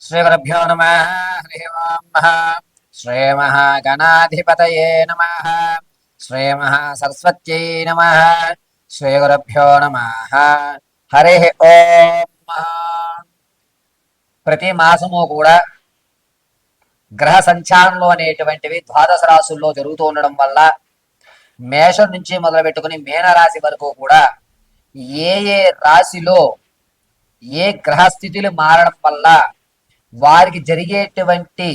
శ్రీగురుభ్యో నమః. హరి ఓం నమః. శ్రీమహాగణాధిపతయే నమః. శ్రీమహాసరస్వత్యై నమః. శ్రీగురుభ్యో నమః. హరి ఓం నమః. ప్రతి మాసము కూడా గ్రహ సంచారంలో అనేటువంటివి ద్వాదశ రాశుల్లో జరుగుతూ ఉండడం వల్ల మేషం నుంచి మొదలు పెట్టుకుని మీనరాశి వరకు కూడా ఏ ఏ రాశిలో ఏ గ్రహస్థితులు మారడం వల్ల వారికి జరిగేటువంటి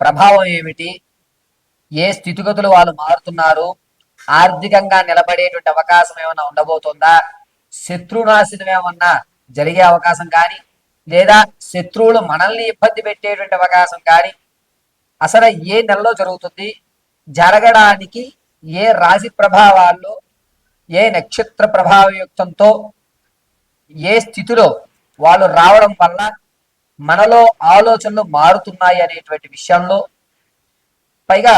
ప్రభావం ఏమిటి, ఏ స్థితిగతులు వాళ్ళు మారుతున్నారు, ఆర్థికంగా నిలబడేటువంటి అవకాశం ఏమైనా ఉండబోతుందా, శత్రునాశనం ఏమన్నా జరిగే అవకాశం కానీ, లేదా శత్రువులు మనల్ని ఇబ్బంది పెట్టేటువంటి అవకాశం కానీ అసలు ఏ నెలలో జరుగుతుంది, జరగడానికి ఏ రాశి ప్రభావాల్లో ఏ నక్షత్ర ప్రభావయుక్తంతో ఏ స్థితిలో వాళ్ళు రావడం వల్ల మనలో ఆలోచనలు మారుతున్నాయి అనేటువంటి విషయంలో, పైగా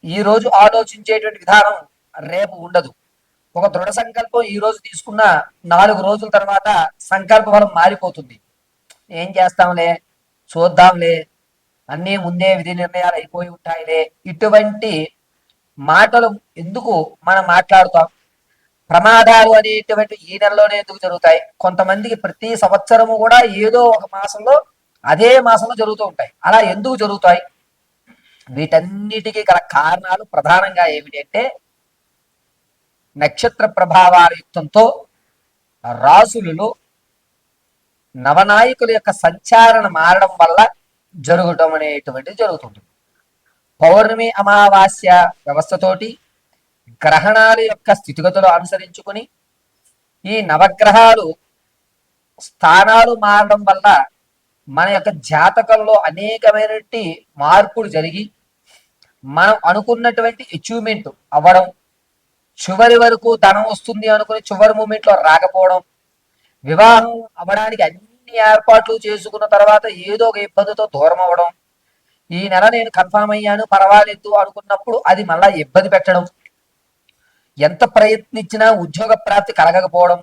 ఈరోజు ఆలోచించేటువంటి విధానం రేపు ఉండదు. ఒక దృఢ సంకల్పం ఈ రోజు తీసుకున్న 4 రోజుల తర్వాత సంకల్ప బలం మారిపోతుంది. ఏం చేస్తాంలే, చూద్దాంలే, అన్నీ ముందే విధి నిర్ణయాలు అయిపోయి ఉంటాయిలే, ఇటువంటి మాటలు ఎందుకు మనం మాట్లాడుతాం? ప్రమాదాలు అనేటువంటి ఈ నెలలోనే ఎందుకు జరుగుతాయి? కొంతమందికి ప్రతి సంవత్సరము కూడా ఏదో ఒక మాసంలో అదే మాసంలో జరుగుతూ ఉంటాయి. అలా ఎందుకు జరుగుతాయి? వీటన్నిటికీ గల కారణాలు ప్రధానంగా ఏమిటంటే నక్షత్ర ప్రభావాల యుక్తంతో రాసులలో నవనాయకుల యొక్క సంచారణ మారడం వల్ల జరగటం అనేటువంటిది జరుగుతుంది. పౌర్ణమి అమావాస్య వ్యవస్థతోటి గ్రహణాల యొక్క స్థితిగతులు అనుసరించుకుని ఈ నవగ్రహాలు స్థానాలు మారడం వల్ల మన యొక్క జాతకంలో అనేకమైనటువంటి మార్పులు జరిగి మనం అనుకున్నటువంటి అచీవ్మెంట్ అవ్వడం, చివరి వరకు ధనం వస్తుంది అనుకుని చివరి మూమెంట్లో రాకపోవడం, వివాహం అవ్వడానికి అన్ని ఏర్పాట్లు చేసుకున్న తర్వాత ఏదో ఒక ఇబ్బందితో దూరం అవ్వడం, ఈ నెల నేను కన్ఫామ్ అయ్యాను పర్వాలేదు అనుకున్నప్పుడు అది మళ్ళా ఇబ్బంది పెట్టడం, ఎంత ప్రయత్నించినా ఉద్యోగ ప్రాప్తి కలగకపోవడం,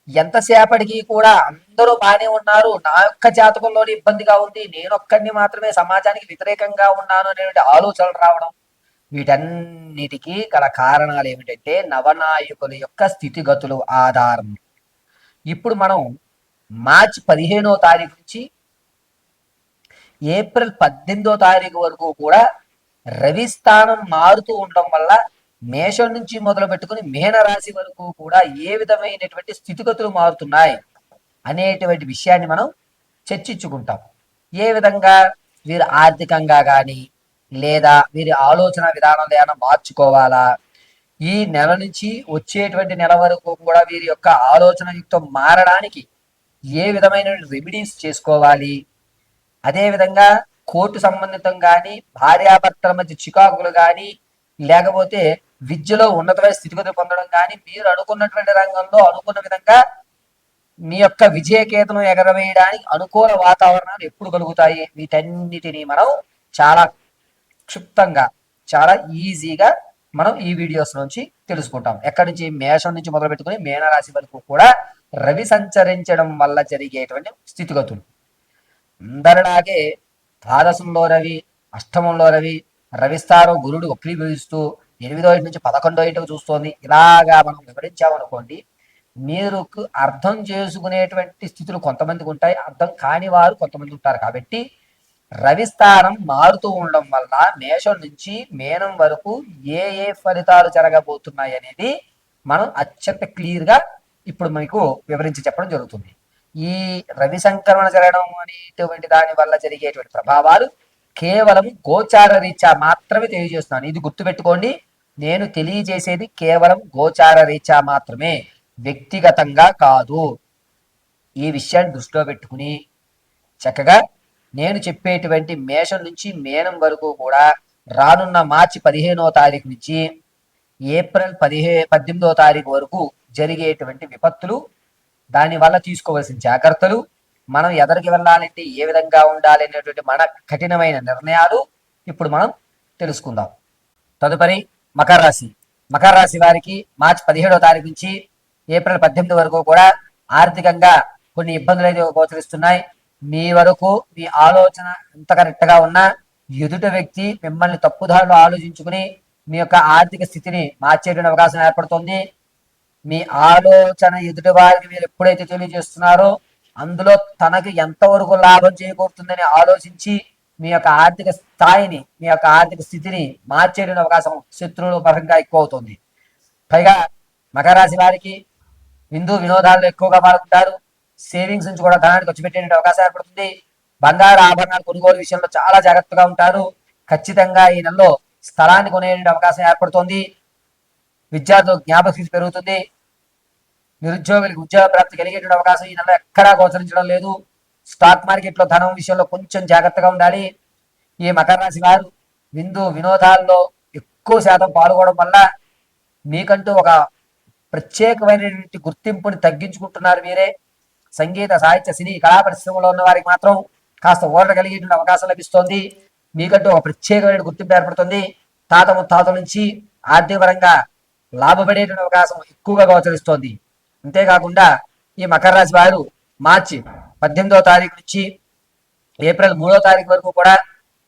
ఎంతసేపటికి కూడా అందరూ బాగానే ఉన్నారు, నా యొక్క జాతకంలోని ఇబ్బందిగా ఉంది, నేనొక్కడిని మాత్రమే సమాజానికి వ్యతిరేకంగా ఉన్నాను అనేటువంటి ఆలోచనలు రావడం, వీటన్నిటికీ గల కారణాలు ఏమిటంటే నవనాయకుల యొక్క స్థితిగతులు ఆధారం. ఇప్పుడు మనం మార్చి 15వ తారీఖు నుంచి ఏప్రిల్ 18వ తారీఖు వరకు కూడా రవి స్థానం మారుతూ ఉండడం వల్ల మేషం నుంచి మొదలు పెట్టుకుని మీనరాశి వరకు కూడా ఏ విధమైనటువంటి స్థితిగతులు మారుతున్నాయి అనేటువంటి విషయాన్ని మనం చర్చించుకుంటాం. ఏ విధంగా వీరు ఆర్థికంగా కానీ లేదా వీరి ఆలోచన విధానంలో ఏమైనా మార్చుకోవాలా, ఈ నెల నుంచి వచ్చేటువంటి నెల వరకు కూడా వీరి యొక్క ఆలోచన యుక్తం మారడానికి ఏ విధమైన రెమెడీస్ చేసుకోవాలి, అదేవిధంగా కోర్టు సంబంధితం కానీ భార్యాభర్తల మధ్య చికాకులు కానీ లేకపోతే విద్యలో ఉన్నతమైన స్థితిగతులు పొందడం కానీ మీరు అనుకున్నటువంటి రంగంలో అనుకున్న విధంగా మీ యొక్క విజయకేతనం ఎగరవేయడానికి అనుకూల వాతావరణాలు ఎప్పుడు కలుగుతాయి, వీటన్నిటినీ మనం చాలా క్షుప్తంగా చాలా ఈజీగా మనం ఈ వీడియోస్ నుంచి తెలుసుకుంటాం. ఎక్కడి నుంచి? మేషం నుంచి మొదలు పెట్టుకుని మీనరాశి వరకు కూడా రవి సంచరించడం వల్ల జరిగేటువంటి స్థితిగతులు. అందరిలాగే ద్వాదశంలో రవి, అష్టమంలో రవి, రవిస్థానం గురుడు వక్రీభవిస్తూ 8వ ఇంటి నుంచి 11వ ఇంటికి చూస్తోంది. ఇలాగా మనం వివరించామనుకోండి, మీరు అర్థం చేసుకునేటువంటి స్థితులు కొంతమందికి ఉంటాయి, అర్థం కాని వారు కొంతమంది ఉంటారు. కాబట్టి రవిస్థానం మారుతూ ఉండడం వల్ల మేషం నుంచి మీనం వరకు ఏ ఏ ఫలితాలు జరగబోతున్నాయి అనేది మనం అత్యంత క్లియర్గా ఇప్పుడు మీకు వివరించి చెప్పడం జరుగుతుంది. ఈ రవి సంక్రమణ జరగడం అనేటువంటి దాని వల్ల జరిగేటువంటి ప్రభావాలు కేవలం గోచార రీత్యా మాత్రమే తెలియజేస్తున్నాను. ఇది గుర్తుపెట్టుకోండి, నేను తెలియజేసేది కేవలం గోచార రీత్యా మాత్రమే, వ్యక్తిగతంగా కాదు. ఈ విషయాన్ని దృష్టిలో పెట్టుకుని చక్కగా నేను చెప్పేటువంటి మేషం నుంచి మీనం వరకు కూడా రానున్న మార్చి 15వ తారీఖు నుంచి ఏప్రిల్ 18వ తారీఖు వరకు జరిగేటువంటి విపత్తులు, దానివల్ల తీసుకోవాల్సిన జాగ్రత్తలు, మనం ఎదరికి వెళ్ళాలంటే ఏ విధంగా ఉండాలి అనేటువంటి మన కఠినమైన నిర్ణయాలు ఇప్పుడు మనం తెలుసుకుందాం. తదుపరి మకర రాశి. మకర రాశి వారికి మార్చి 17వ తారీఖు నుంచి ఏప్రిల్ 18 వరకు కూడా ఆర్థికంగా కొన్ని ఇబ్బందులు అయితే గోచరిస్తున్నాయి. మీ వరకు మీ ఆలోచన ఎంత కరెక్ట్ గా ఉన్నా ఎదుటి వ్యక్తి మిమ్మల్ని తప్పుదారిలో ఆలోచించుకుని మీ యొక్క ఆర్థిక స్థితిని మార్చేటువంటి అవకాశం ఏర్పడుతుంది. మీ ఆలోచన ఎదుటి వారికి మీరు ఎప్పుడైతే తెలియజేస్తున్నారో అందులో తనకు ఎంతవరకు లాభం చేకూరుతుందని ఆలోచించి మీ యొక్క ఆర్థిక స్థాయిని మీ యొక్క ఆర్థిక స్థితిని మార్చేటువంటి అవకాశం శత్రువుల పరంగా ఎక్కువ అవుతుంది. పైగా మకర రాశి వారికి విందు వినోదాల్లో ఎక్కువగా పాల్గొంటారు. సేవింగ్స్ నుంచి కూడా ధనాన్ని ఖర్చు పెట్టే అవకాశం ఏర్పడుతుంది. బంగారు ఆభరణాలు కొనుగోలు విషయంలో చాలా జాగ్రత్తగా ఉంటారు. ఖచ్చితంగా ఈ నెలలో స్థలాన్ని కొనే అవకాశం ఏర్పడుతుంది. విద్యార్థులకు జ్ఞాపక శక్తి పెరుగుతుంది. నిరుద్యోగులకు ఉద్యోగ ప్రాప్తి కలిగేటువంటి అవకాశం ఈ నెలలో ఎక్కడా గోచరించడం లేదు. స్టాక్ మార్కెట్లో ధనం విషయంలో కొంచెం జాగ్రత్తగా ఉండాలి. ఈ మకర రాశి వారు విందు వినోదాల్లో ఎక్కువ శాతం పాల్గొనడం వల్ల మీకంటూ ఒక ప్రత్యేకమైనటువంటి గుర్తింపుని తగ్గించుకుంటున్నారు మీరే. సంగీత సాహిత్య సినీ కళా పరిశ్రమలో ఉన్న వారికి మాత్రం కాస్త ఓరట కలిగేటువంటి అవకాశం లభిస్తోంది. మీకంటూ ఒక ప్రత్యేకమైన గుర్తింపు ఏర్పడుతుంది. తాత ముత్తాతల నుంచి ఆర్థికపరంగా లాభపడేటువంటి అవకాశం ఎక్కువగా గోచరిస్తోంది. అంతేకాకుండా ఈ మకర రాశి వారు మార్చి 18వ తారీఖు నుంచి ఏప్రిల్ 3వ తారీఖు వరకు కూడా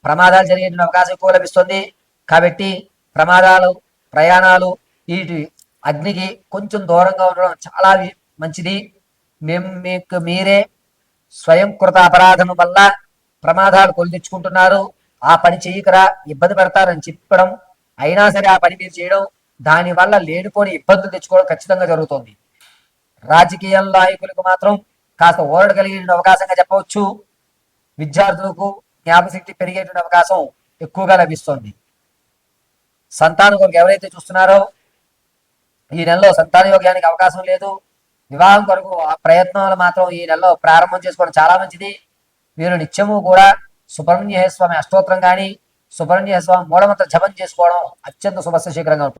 ప్రమాదాలు జరిగేటువంటి అవకాశం ఎక్కువ లభిస్తుంది. కాబట్టి ప్రమాదాలు ప్రయాణాలు వీటి అగ్నికి కొంచెం దూరంగా ఉండడం చాలా మంచిది. మీకు మీరే స్వయంకృత అపరాధం వల్ల ప్రమాదాలు కొని తెచ్చుకుంటున్నారు. ఆ పని చేయకరా ఇబ్బంది పడతారని చెప్పడం, అయినా సరే ఆ పని మీరు చేయడం, దానివల్ల లేనిపోని ఇబ్బందులు తెచ్చుకోవడం ఖచ్చితంగా జరుగుతుంది. రాజకీయ నాయకులకు మాత్రం కాస్త ఓరడ కలిగిన అవకాశంగా చెప్పవచ్చు. విద్యార్థులకు జ్ఞాపశక్తి పెరిగేటువంటి అవకాశం ఎక్కువగా లభిస్తుంది. సంతానం కొరకు ఎవరైతే చూస్తున్నారో ఈ నెలలో సంతాన యోగ్యానికి అవకాశం లేదు. వివాహం కొరకు ఆ ప్రయత్నాలు మాత్రం ఈ నెలలో ప్రారంభం చేసుకోవడం చాలా మంచిది. మీరు నిత్యము కూడా సుబ్రహ్మణ్య స్వామి అష్టోత్తరం కానీ సుబ్రహ్మణ్య స్వామి మూలమంత్ర జపం చేసుకోవడం అత్యంత శుభశీకరంగా ఉంటుంది.